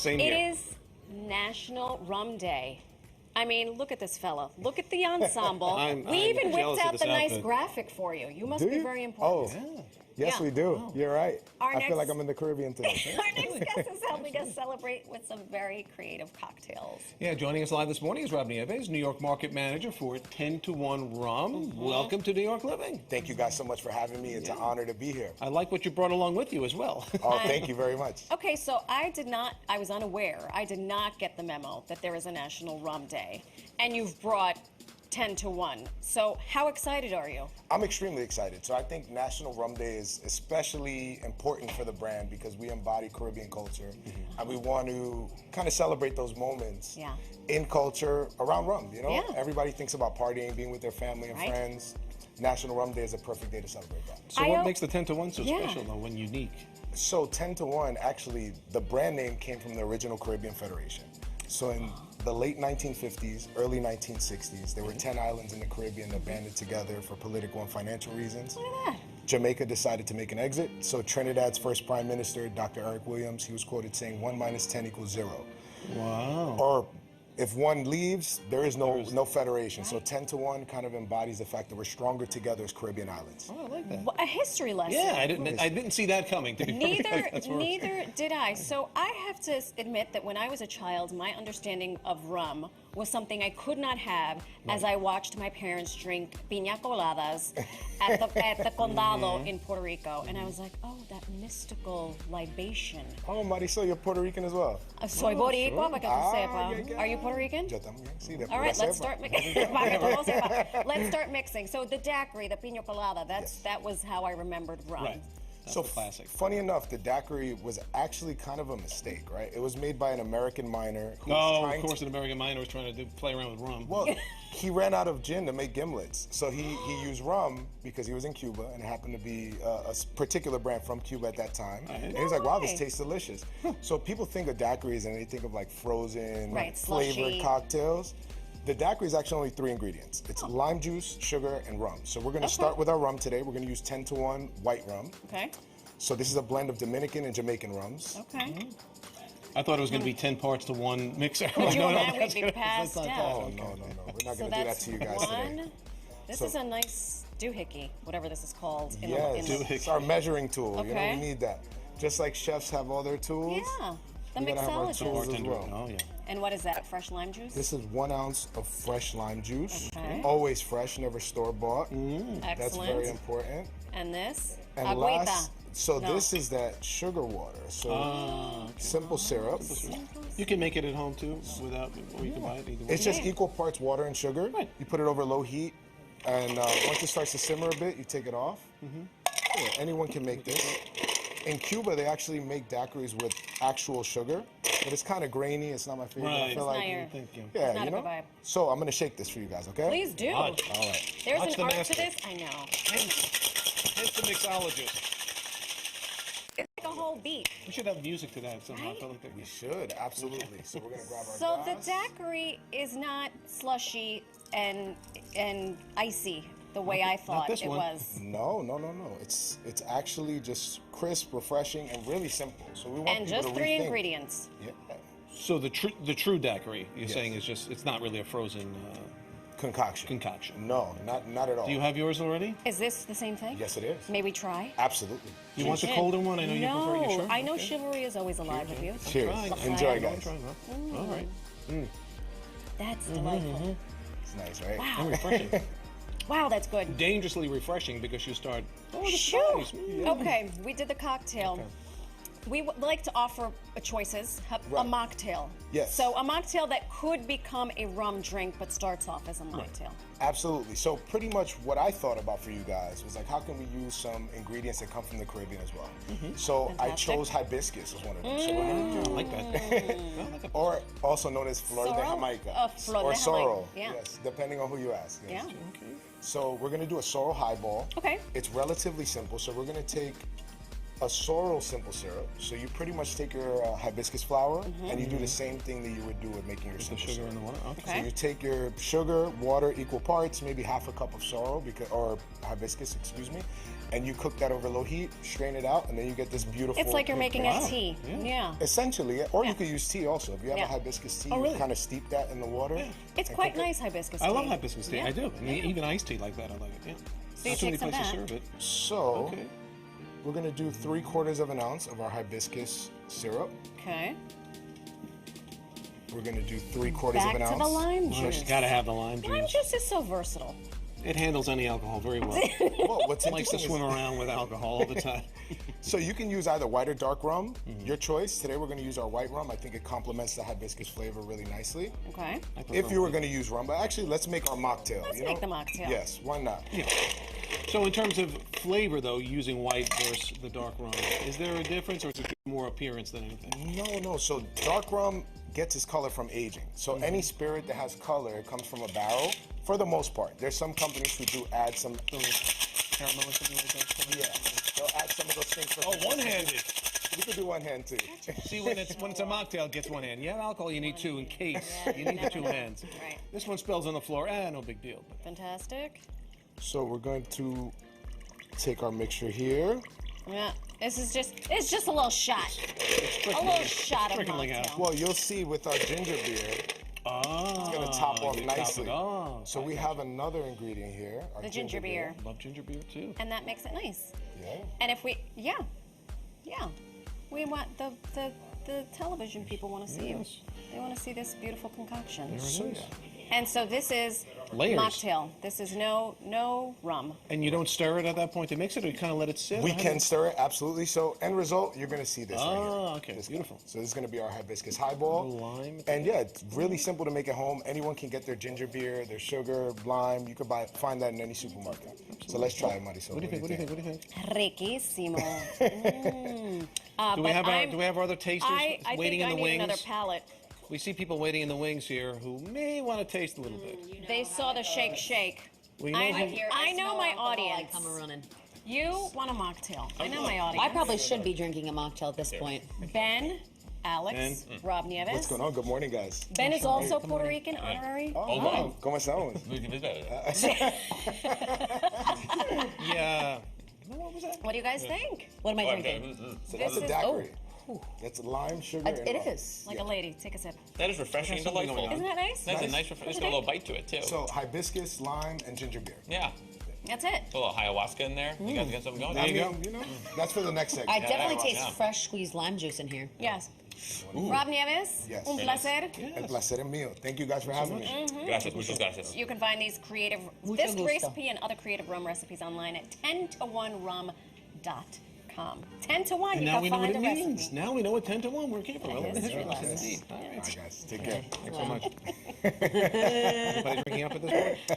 Same It here. is National Rum Day. I mean, look at this fella. Look at the ensemble. I'm We even jealous whipped of out this the nice outfit. graphic for you. You must Do be you? very important. Oh, yes, Yeah. we do. You're right. Our I feel like next- I'm in the Caribbean today. Our next guest is helping us celebrate with some very creative cocktails. Yeah, joining us live this morning is Rob Nieves, New York Market Manager for 10 to 1 Rum. Welcome to New York Living. Thank you guys so much for having me. It's an honor to be here. I like what you brought along with you as well. Oh, thank you very much. Okay, so I was unaware. I did not get the memo that there is a National Rum Day. And you've brought 10 to 1. So how excited are you? I'm extremely excited. So I think National Rum Day is especially important for the brand because we embody Caribbean culture and we want to kind of celebrate those moments in culture around rum, you know? Yeah. Everybody thinks about partying, being with their family and Right. friends. National Rum Day is a perfect day to celebrate that. So what makes the 10 to 1 so special, though, and unique? So 10 to 1, actually, the brand name came from the original Caribbean Federation. So in the late 1950s, early 1960s, there were 10 islands in the Caribbean that banded together for political and financial reasons. Look at that. Jamaica decided to make an exit, so Trinidad's first prime minister, Dr. Eric Williams, he was quoted saying 1 minus 10 equals 0. Wow. Or if one leaves, there is no federation. So 10 to 1 kind of embodies the fact that we're stronger together as Caribbean islands. Oh, I like that. A history lesson. Yeah, I didn't see that coming. To be Neither did I. So I have to admit that when I was a child, my understanding of rum was something I could not have as I watched my parents drink piña coladas at the condado in Puerto Rico. And I was like, oh, that mystical libation. Oh, Marisol, you're Puerto Rican as well. Soy boricua, para que tú Ah, sepas. yeah. Are you Puerto Rican? Yo también, sí, de All right, pura let's cepa. start mixing. Let's start mixing. So the daiquiri, the piña colada, that was how I remembered rum. Right. That's So a classic. funny enough, the daiquiri was actually kind of a mistake, right? It was made by an American miner who was Oh, trying of course, to... an American miner was trying to play around with rum. Well, he ran out of gin to make gimlets. So he used rum because he was in Cuba and it happened to be a particular brand from Cuba at that time. And he was like, wow, this tastes delicious. So people think of daiquiris and they think of like frozen, flavored slushy cocktails. The daiquiri is actually only 3 ingredients. It's lime juice, sugar, and rum. So we're gonna start with our rum today. We're gonna use 10 to 1 white rum. Okay. So this is a blend of Dominican and Jamaican rums. Okay. I thought it was going to be 10 parts to 1 mixer. Could you No, imagine that's we'd be gonna- passed that's not out? Oh, that. no. We're not So gonna do that that's to you guys one. today. This So- is a nice doohickey, whatever this is called. Yes, it's our measuring tool. You know, Okay. we need that. Just like chefs have all their tools. Yeah, the we gotta have our mixologist. tools as well. Oh, yeah. And what is that? Fresh lime juice? This is 1 ounce of fresh lime juice. Okay. Always fresh, never store-bought. Excellent. That's very important. And this? And Agüita. last, so No. this is that sugar water. So simple syrup. You can make it at home too, without, or you can buy it either way. It's just equal parts water and sugar. Right. You put it over low heat, and once it starts to simmer a bit, you take it off. Yeah, anyone can make this. In Cuba, they actually make daiquiris with actual sugar, but it's kind of grainy. It's not my favorite. Right. I feel It's like, not your- Thank you. yeah, not you a know. good vibe. So I'm gonna shake this for you guys, okay? Please do. Watch. All right. There's Watch an the art master. to this. I know. It's the mixologist. It's like a whole beat. We should have music to that somehow. Right? I feel like that We should, absolutely. So we're gonna grab our So the glass. daiquiri is not slushy and icy the way I thought this it one. was. No. It's actually just crisp, refreshing, and really simple. So we want And people just to 3 rethink. ingredients. Yeah. So the true daiquiri, you're saying, is just, it's not really a frozen Concoction. concoction. No, not at all. Do you have yours already? Is this the same thing? Yes, it is. May we try? Absolutely. You want the colder one? I know you prefer your No, sure. I know chivalry is always alive with you. Cheers. Try. Enjoy, Try. guys. All right. That's delightful. It's nice, right? And refreshing. Wow, that's good. Dangerously refreshing because you start. Oh, this Shoo! is nice. Okay, we did the cocktail. We would like to offer choices, a Right. mocktail. Yes. So a mocktail that could become a rum drink, but starts off as a mocktail. Absolutely. So pretty much what I thought about for you guys was like, how can we use some ingredients that come from the Caribbean as well? So I Fantastic. chose hibiscus as one of them. So we're gonna I do, like that. I like it. or also known as flor de Sorrel? Jamaica, Flor or de sorrel. Jamaica, yeah. Yes, depending on who you ask. Yes. Yeah. So we're gonna do a sorrel highball. Okay. It's relatively simple. So we're gonna take a sorrel simple syrup. So you pretty much take your hibiscus flower and you do the same thing that you would do with making your The simple sugar syrup. in the water. Okay. So you take your sugar, water, equal parts, maybe half a cup of sorrel, or hibiscus, excuse me, and you cook that over low heat, strain it out, and then you get this beautiful. It's like you're making a tea. Yeah. Essentially, or you could use tea also. If you have a hibiscus tea, really? you kind of steep that in the water. It's and quite cook it. nice hibiscus tea. I love hibiscus tea. Yeah. I do. And even iced tea like that, I like it. Yeah. So you Not too many take some places of that. serve it. So Okay. we're gonna do 3/4 of an ounce of our hibiscus syrup. Okay. We're gonna do 3/4 of Back an to ounce. the lime Well, juice. you gotta have the lime Lime juice. juice is so versatile. It handles any alcohol very well. Well, what's It likes to interesting swim is, around with alcohol all the time. so you can use either white or dark rum, your choice. Today we're gonna use our white rum. I think it complements the hibiscus flavor really nicely. Okay. If you were gonna use rum, but actually let's make our mocktail. Let's you make know? the mocktail. Yes, why not? So in terms of flavor, though, using white versus the dark rum, is there a difference, or is it more appearance than anything? No. So dark rum gets its color from aging. So any spirit that has color, it comes from a barrel. For the most part, there's some companies who do add some. Caramel or something like that? Yeah, they'll add some of those things. For One-handed. You could do one hand too. See, when it's a mocktail, it gets one hand. You have alcohol, you need two in case. You need the two hands. Right. This one spills on the floor. No big deal. Fantastic. So we're going to take our mixture here. Yeah. It's just a little shot. A little shot of trickling out. mocktail. Well, you'll see with our ginger beer, Oh, it's gonna top off you nicely. it off. So we have another ingredient here. Our The ginger beer. Love ginger beer too. And that makes it nice. Yeah. And if we, yeah. We want the television people want to see you. Yes. They want to see this beautiful concoction. So yeah. And so this is Layers. mocktail. This is no rum. And you don't stir it at that point to mix it, or you kind of let it sit? We How do can you- stir it, absolutely. So end result, you're gonna see this right here. Oh, okay, This beautiful. guy. So this is gonna be our hibiscus highball. Lime. And yeah, it's really simple to make at home. Anyone can get their ginger beer, their sugar, lime. You could find that in any supermarket. So let's try it, Marisol. What do you think? What do you think? Riquísimo. Do we have our other tasters I waiting think in the I wings? need another palate. We see people waiting in the wings here who may want to taste a little bit. They saw the shake. We know I who- know my audience. I come running. You want a mocktail. I know my I audience. probably should be drinking a mocktail at this point. Ben, Alex, Rob Nieves. What's going on? Good morning, guys. Ben is also Puerto Rican, honorary. Oh, wow. ¿Cómo estamos? Yeah. What was that? What do you guys think? What am I drinking? So that's a is- daiquiri. That's lime, sugar, and It rum. is. Like a lady. Take a sip. That is refreshing and something delightful. going Isn't that nice? That's a nice, there's a little bite to it too. So hibiscus, lime, and ginger beer. Yeah, That's it. a little ayahuasca in there. You guys got something going? There you I go. mean, that's for the next segment. I definitely taste yeah. fresh squeezed lime juice in here. Yes. Rob Nieves, Yes. un Very placer. El placer es mío. Thank you guys for having me. Gracias, muchas gracias. You can find these Mucho this gusto. recipe and other creative rum recipes online at 10to1rum.com. 10 to 1, And you now can we know what find it a means. recipe. Now we know what 10 to 1 we're capable of. That is History true. lesson Yes. indeed. All All right. right, guys. Take care. Thanks so much. Everybody drinking up at this point? Yeah.